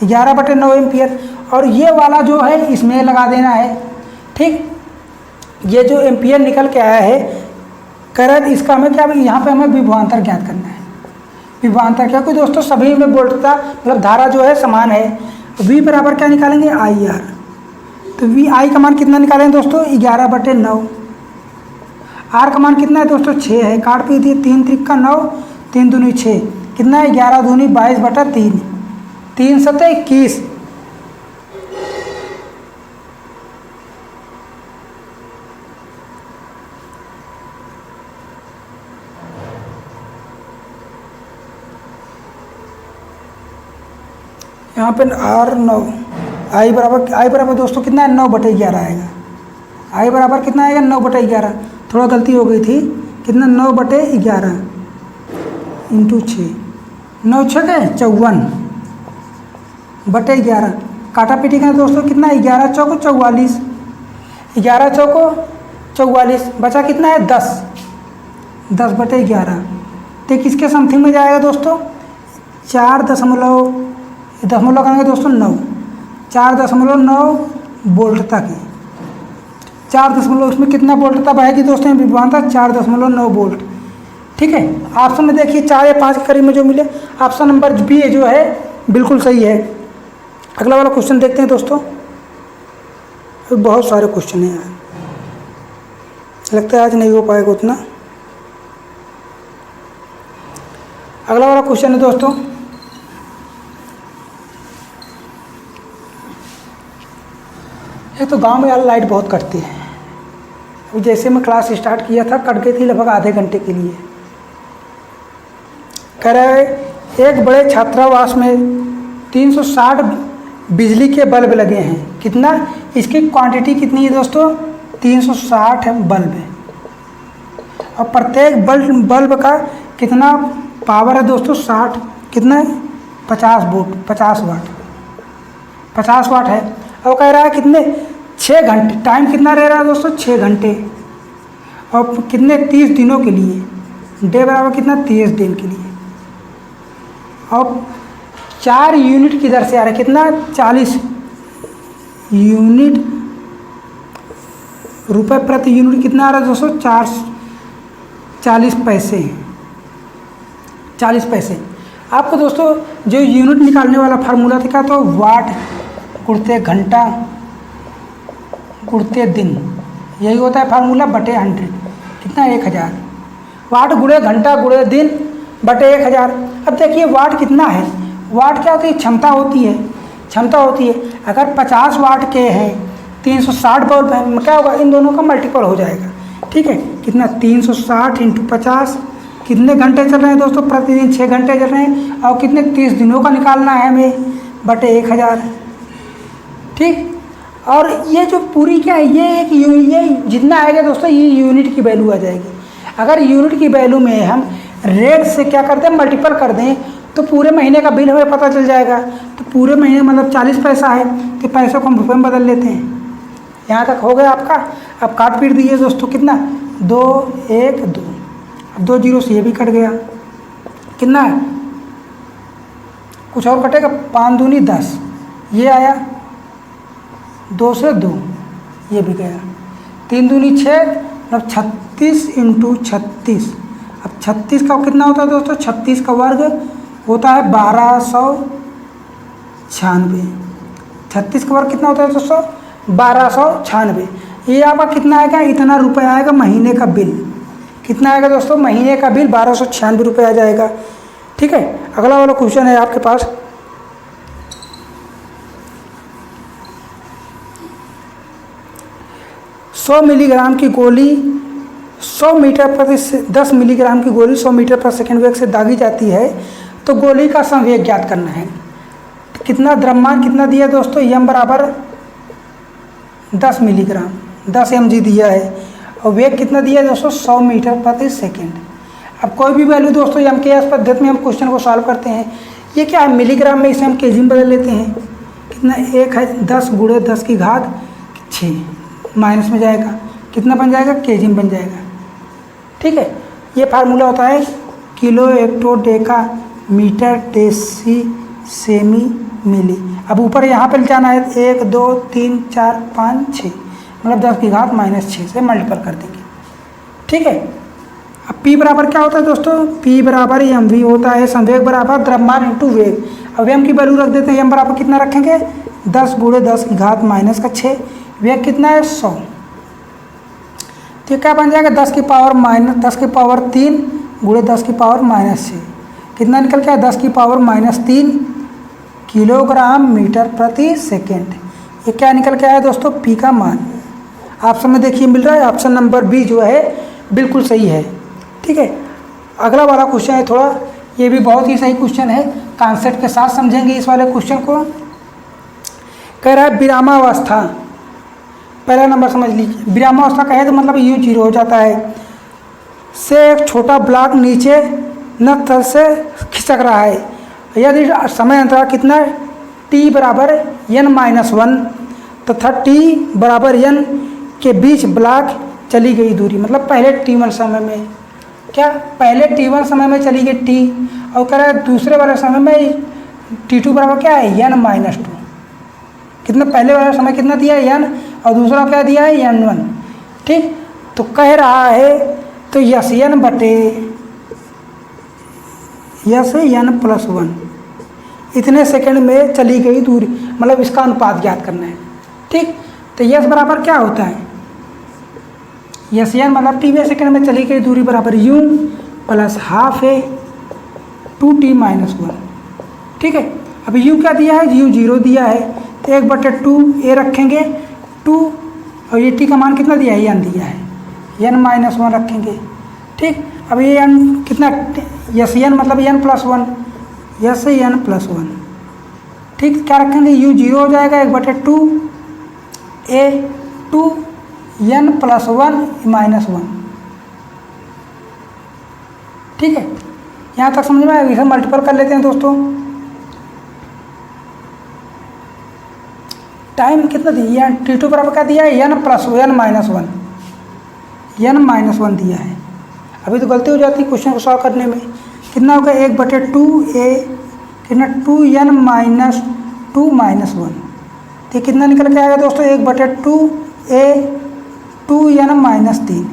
Speaker 1: 11/9 एम्पियर। और ये वाला जो है इसमें लगा देना है। ठीक, ये जो एम्पियर निकल के आया है कह रहा है इसका हमें क्या, यहाँ पे हमें विभवांतर ज्ञात करना है। विभवांतर क्या, कोई दोस्तों सभी में वोल्टता मतलब धारा जो है समान है। V बराबर क्या निकालेंगे IR। तो I का मान कितना निकालेंगे दोस्तों 11/9। R का मान कितना है दोस्तों 6 है, काट पी दिए, 3 × 3 = 9, 3 दूनी 6, कितना है 11 दूनी 22/3, 3 × 7 = 21। यहाँ पे R 9, I बराबर दोस्तों कितना है 9/11 आएगा। I बराबर कितना आएगा 9/11, थोड़ा गलती हो गई थी, कितना 9/11 × 6, 9 × 6 = 54/11, काटा पीटी का दोस्तों कितना 11 × 4 = 44, 11 × 4 = 44, बचा कितना है 10, 10/11। तो किसके समथिंग में जाएगा दोस्तों 4 दशमलव करेंगे दोस्तों 9, 4.9 वोल्ट तक है। 4 दशमलव उसमें कितना वोल्टता बहेगी दोस्तों विभवांतर 4.9 वोल्ट। ठीक है, ऑप्शन में देखिए 4 या 5 के करीब में जो मिले, ऑप्शन नंबर बी जो है बिल्कुल सही है। अगला वाला क्वेश्चन देखते हैं दोस्तों। बहुत सारे क्वेश्चन हैं, लगता है आज नहीं हो पाएगा उतना। अगला वाला क्वेश्चन है दोस्तों, एक तो गांव में यार लाइट बहुत कटती है। अभी जैसे मैं क्लास स्टार्ट किया था कट गई थी लगभग आधे घंटे के लिए। कह रहा है एक बड़े छात्रावास में 360 बिजली के बल्ब लगे हैं। कितना, इसकी क्वांटिटी कितनी है दोस्तों, 360 बल्ब है। और प्रत्येक बल्ब का कितना पावर है दोस्तों, 60 कितना है, 50 वोल्ट, 50 वाट, 50 वाट है। और कह रहा है कितने, 6 घंटे, टाइम कितना रह रहा है दोस्तों, 6 घंटे। और कितने, 30 दिनों के लिए, डे बराबर कितना, 30 दिन के लिए। और 4 यूनिट की दर से आ रहा है, कितना, 40 यूनिट, रुपए प्रति यूनिट कितना आ रहा है दोस्तों, 40 पैसे, 40 पैसे। आपको दोस्तों जो यूनिट निकालने वाला फार्मूला था तो वाट गुणते घंटा गुणते दिन, यही होता है फार्मूला, बटे 100, कितना, 1000। वाट गुणे घंटा गुणे दिन बटे 1000। अब देखिए वाट कितना है, वाट क्या होती है, क्षमता होती है, क्षमता होती है। अगर 50 वाट के हैं, 360 बल्ब है, क्या होगा, इन दोनों का मल्टीपल हो जाएगा। ठीक है, कितना, 360 × 50, कितने घंटे चल रहे हैं दोस्तों, प्रतिदिन 6 घंटे चल रहे हैं। और कितने, 30 दिनों का निकालना है हमें, बटे 1000। ठीक, और ये जो पूरी क्या है, ये जितना आएगा दोस्तों, ये यूनिट की वैल्यू आ जाएगी। अगर यूनिट की वैल्यू में हम रेट से क्या करते हैं, मल्टीपल कर दें, तो पूरे महीने का बिल हमें पता चल जाएगा। तो पूरे महीने मतलब 40 पैसा है, तो पैसों को हम रुपये में बदल लेते हैं। यहाँ तक हो गया आपका। अब काट पीट दीजिए दोस्तों, कितना, 2 1 2, अब 2 जीरो से ये भी कट गया, कितना है, कुछ और कटेगा, 5 दूनी 10, ये आया, 2 से 2, ये भी गया, 3 दूनी 6, मतलब 36 × 36। अब 36 का कितना होता है दोस्तों, 36 का वर्ग होता है 1296। 36 का वर्ग कितना होता है दोस्तों, 1296। ये आपका कितना आएगा, इतना रुपये आएगा महीने का बिल। कितना आएगा दोस्तों, महीने का बिल 1296 रुपये आ जाएगा। ठीक है, अगला वाला क्वेश्चन है आपके पास, सौ मिलीग्राम की गोली 100 मीटर प्रति 10 मिलीग्राम की गोली 100 मीटर प्रति सेकंड वेग से दागी जाती है, तो गोली का संवेग ज्ञात करना है। तो कितना, द्रव्यमान कितना दिया दोस्तों, m बराबर 10 मिलीग्राम, 10 mg दिया है। और वेग कितना दिया है दोस्तों, 100 मीटर प्रति सेकंड। अब कोई भी वैल्यू दोस्तों एम के एस पद्धति में हम क्वेश्चन को सॉल्व करते हैं। ये क्या है, मिलीग्राम में इसे हम केजी में बदल लेते हैं। कितना, 1 है, 10 × 10⁶ माइनस में जाएगा, कितना बन जाएगा, केजी में बन जाएगा। ठीक है, ये फार्मूला होता है kilo hecto deca metre deci centi milli. अब ऊपर यहाँ पर जाना है, 1 2 3 4 5 6, मतलब 10⁻⁻6 से मल्टीपल कर देंगे। ठीक है, अब P बराबर क्या होता है दोस्तों, P बराबर mv होता है, संवेग बराबर द्रव्यमान × वेग। अब m की वैल्यू रख देते हैं, m बराबर कितना रखेंगे, 10 × 10⁻⁻6, वेग कितना है, 100। तो क्या बन जाएगा, 10 की पावर 3 × 10⁻⁻6, कितना निकल के आया, 10 की पावर -3 किलोग्राम मीटर प्रति सेकेंड। ये क्या निकल के आया दोस्तों, P का मान। ऑप्शन में देखिए मिल रहा है, ऑप्शन नंबर बी जो है बिल्कुल सही है। ठीक है, अगला वाला क्वेश्चन है थोड़ा, ये भी बहुत ही सही क्वेश्चन है, कॉन्सेप्ट के साथ समझेंगे इस वाले क्वेश्चन को। कह रहा है विरामावस्था, पहला नंबर समझ लीजिए। विरामावस्था कहे तो मतलब यूँ 0 हो जाता है, से एक छोटा ब्लॉक नीचे न तल से खिसक रहा है, यदि समय अंतराल कितना है, t बराबर n-1 तथा t बराबर n के बीच ब्लॉक चली गई दूरी, मतलब पहले t1 समय में, क्या पहले t1 समय में चली गई t, और कह रहा है दूसरे वाले समय में t2 बराबर क्या है, n-2। कितना, पहले वाला समय कितना दिया है, n, और दूसरा क्या दिया है, n1। ठीक, तो कह रहा है तो यस n बटे यस n+1 इतने सेकंड में चली गई दूरी, मतलब इसका अनुपात ज्ञात करना है। ठीक, तो यस बराबर क्या होता है, यस n मतलब टी सेकंड में चली गई दूरी बराबर u + ½ है 2t-1। ठीक है, अब u क्या दिया है, u 0 दिया है, तो 1/2 ये रखेंगे 2, और ये t का मान कितना दिया है, n दिया है, n-1 रखेंगे। ठीक, अब ये n कितना, यस n मतलब n+1, यस n+1, ठीक, क्या रखेंगे, u 0 हो जाएगा 1/2 a 2n + 1 - 1। ठीक है, यहाँ तक समझ में आया। इसे मल्टीपल कर लेते हैं दोस्तों। टाइम कितना दिया है, t2 बराबर क्या दिया है, n + n - 1 दिया है। अभी तो गलती हो जाती है क्वेश्चन को सॉल्व करने में। कितना होगा 1/2 a कितना 2n - 2 - 1। तो कितना निकल के आएगा दोस्तों 1/2 a 2n - 3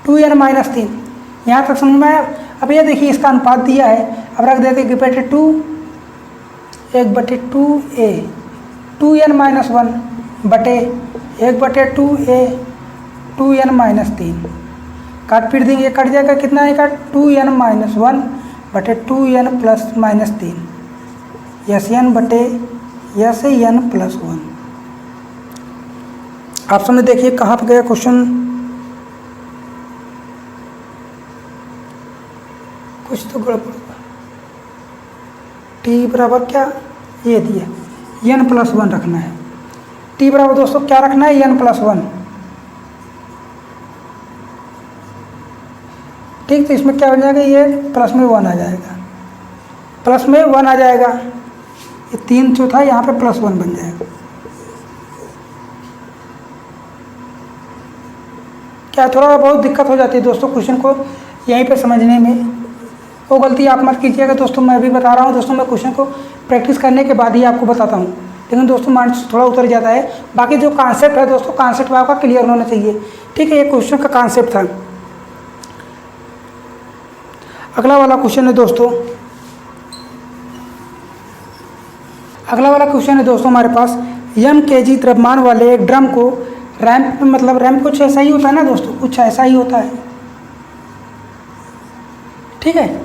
Speaker 1: 2n - 3। यहाँ तक समझ में आया। अब ये देखिए इसका अनुपात दिया है, अब रख देते 1/2 a 2n - 1 बटे 1/2 a 2n - 3। काट पीट देंगे, कट जाएगा, कितना आएगा 2n - 1 बटे 2n + -3 n बटे n + 1। ऑप्शन में देखिए कहाँ पर गया क्वेश्चन, कुछ तो गड़बड़। t बराबर क्या, ये दिया n + 1 रखना है। t बराबर दोस्तों क्या रखना है, n + 1। ठीक, तो इसमें क्या हो जाएगा, ये प्लस में 1 आ जाएगा, प्लस में 1 आ जाएगा। ये 3 जो था यहाँ पे +1 बन जाएगा। क्या थोड़ा बहुत दिक्कत हो जाती है दोस्तों क्वेश्चन को यहीं पे समझने में, वो गलती आप मत कीजिएगा दोस्तों। मैं भी बता रहा हूँ दोस्तों, मैं क्वेश्चन को प्रैक्टिस करने के बाद ही आपको बताता हूँ, लेकिन दोस्तों माइंड से थोड़ा उतर जाता है। बाकी जो कॉन्सेप्ट है दोस्तों, कॉन्सेप्ट आपका क्लियर होना चाहिए। ठीक है, ये क्वेश्चन का कॉन्सेप्ट था। अगला वाला क्वेश्चन है दोस्तों, अगला वाला क्वेश्चन है दोस्तों हमारे पास, m kg द्रव्यमान वाले एक ड्रम को रैंप, मतलब रैंप कुछ ऐसा ही होता है ना दोस्तों, कुछ ऐसा ही होता है। ठीक है,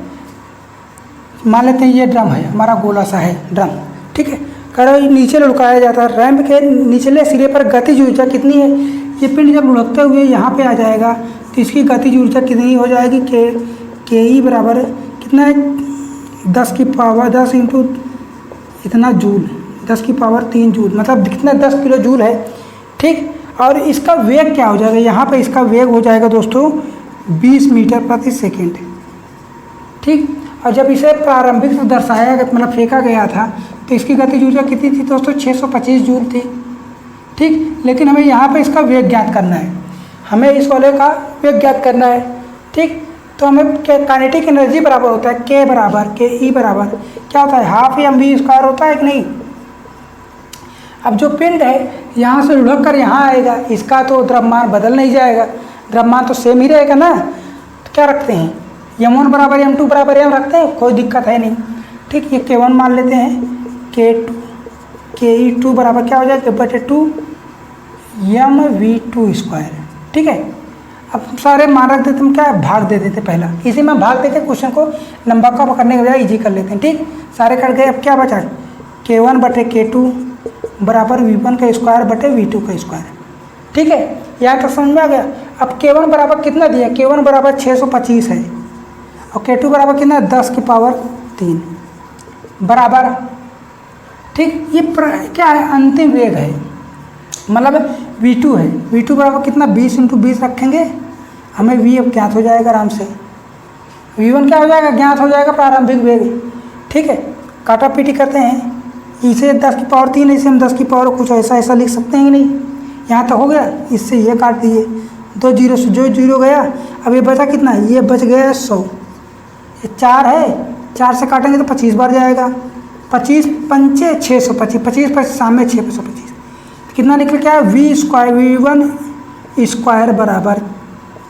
Speaker 1: मान लेते हैं ये ड्रम है हमारा, गोला सा है ड्रम। ठीक है, कह रहा है नीचे लुढ़काया जाता है। रैंप के निचले सिरे पर गतिज ऊर्जा कितनी है, ये पिंड जब लुढ़कते हुए यहाँ पे आ जाएगा तो इसकी गतिज ऊर्जा कितनी हो जाएगी, के ई बराबर कितना है 10 की पावर 10 इंटू इतना जूल, 10 की पावर 3 जूल, मतलब कितना 10 किलो जूल है। ठीक, और इसका वेग क्या हो जाएगा, यहाँ पे इसका वेग हो जाएगा दोस्तों 20 मीटर प्रति सेकेंड। ठीक, और जब इसे प्रारंभिक से दर्शाया मतलब फेंका गया था तो इसकी गतिज ऊर्जा कितनी थी दोस्तों, 625 जूल थी। ठीक, लेकिन हमें यहाँ पे इसका वेग ज्ञात करना है, हमें इस वाले का वेग ज्ञात करना है। ठीक, तो हमें काइनेटिक एनर्जी बराबर होता है के बराबर के ई बराबर क्या होता है, हाफ mv² होता है कि नहीं। अब जो पिंड है यहाँ से लुढ़क कर यहाँ आएगा, इसका तो द्रव्यमान बदल नहीं जाएगा, द्रव्यमान तो सेम ही रहेगा ना। तो क्या रखते हैं, m1 बराबर m2 बराबर m रखते हैं, कोई दिक्कत है नहीं। ठीक, ये k1 मान लेते हैं, ke2 बराबर क्या हो जाएगा 2 mv²। ठीक है, अब सारे मान रख देते, हम क्या भाग दे देते, पहला इसी में भाग देके क्वेश्चन को लंबा का पकड़ने के बजाय इजी कर लेते हैं। ठीक, सारे कट गए। अब क्या बचा, k1 बटे k2 बराबर v1² बटे v2²। ठीक है, यहाँ तक समझ में आ गया। अब k1 बराबर कितना दिया, k1 बराबर 625 है और k2 बराबर कितना 10 की पावर 3 बराबर। ठीक, ये क्या है, अंतिम वेग है, मतलब v2 है। v2 बराबर कितना 20 इंटू 20 रखेंगे, हमें v अब ज्ञात हो जाएगा आराम से। v1 क्या हो जाएगा, ज्ञात हो जाएगा प्रारंभिक वेग। ठीक है, काटा पीटी करते हैं, इसे 10 की पावर 3, इसे हम 10 की पावर कुछ ऐसा लिख सकते हैं कि नहीं। यहाँ तक हो गया, इससे ये काट दिए, 2 जीरो से जो जीरो गया। अब ये बचा कितना, ये बच गया 100, ये 4 है, 4 से काटेंगे तो 25 बार जाएगा, 25 पंचे 625, 25 पर सामने 625, कितना निकल के आया v1² बराबर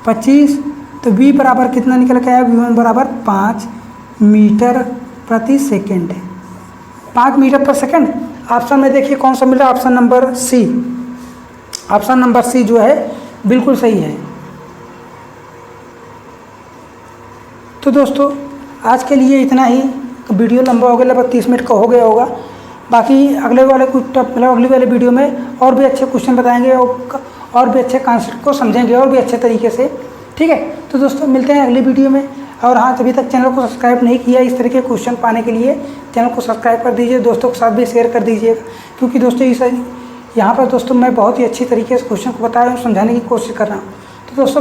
Speaker 1: 25। तो v बराबर कितना निकल के आया, v1 बराबर 5 मीटर प्रति सेकेंड है, 5 मीटर पर सेकेंड। ऑप्शन में देखिए कौन सा मिल रहा है, option number C. Option number C जो है बिल्कुल सही है। तो दोस्तों आज के लिए इतना ही, वीडियो लंबा हो गया, लगभग 30 मिनट का हो गया होगा। बाकी अगले वाले मतलब अगले वाले वीडियो में और भी अच्छे क्वेश्चन बताएंगे और भी अच्छे कॉन्सेप्ट को समझेंगे और भी अच्छे तरीके से। ठीक है, तो दोस्तों मिलते हैं अगली वीडियो में। और हाँ, अभी तक चैनल को सब्सक्राइब नहीं किया, इस तरह के क्वेश्चन पाने के लिए चैनल को सब्सक्राइब कर दीजिए, दोस्तों के साथ भी शेयर कर दीजिएगा, क्योंकि दोस्तों यहाँ पर दोस्तों मैं बहुत ही अच्छी तरीके से क्वेश्चन को बता रहा हूँ, समझाने की कोशिश कर रहा हूँ। तो दोस्तों